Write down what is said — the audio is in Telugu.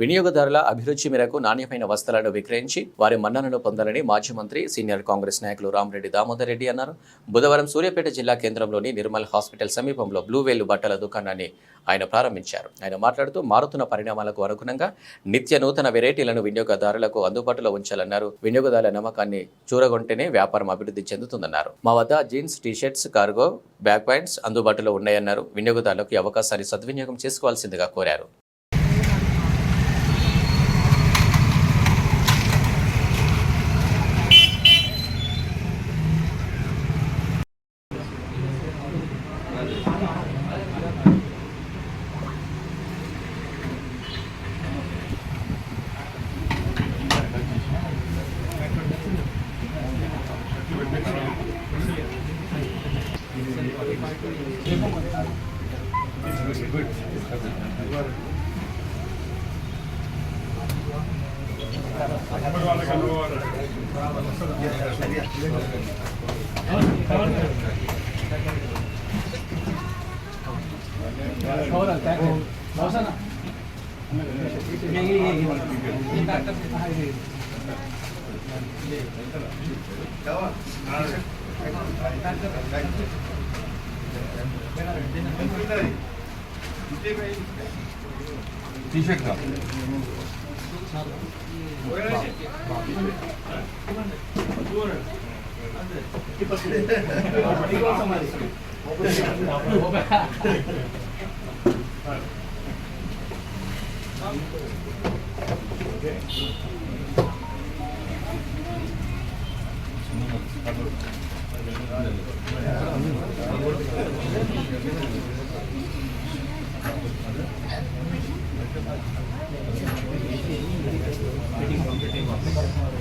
వినియోగదారుల అభిరుచి మేరకు నాణ్యమైన వస్త్రాలను విక్రయించి వారి మన్ననను పొందాలని మాజీ మంత్రి సీనియర్ కాంగ్రెస్ నాయకులు రామరెడ్డి దామోదర్ రెడ్డి అన్నారు. బుధవారం సూర్యాపేట జిల్లా కేంద్రంలోని నిర్మల్ హాస్పిటల్ సమీపంలో బ్లూ వేల్ బట్టల దుకాణాన్ని ఆయన ప్రారంభించారు. ఆయన మాట్లాడుతూ మారుతున్న పరిణామాలకు అనుగుణంగా నిత్య నూతన వెరైటీలను వినియోగదారులకు అందుబాటులో ఉంచాలన్నారు. వినియోగదారుల నమ్మకాన్ని చూరగొంటేనే వ్యాపారం అభివృద్ధి చెందుతుందన్నారు. మా వద్ద jeans, t-shirts, cargo, back points అందుబాటులో ఉన్నాయన్నారు. వినియోగదారులకు ఈ అవకాశాన్ని సద్వినియోగం చేసుకోవాల్సిందిగా కోరారు. टी-शर्ट का Meeting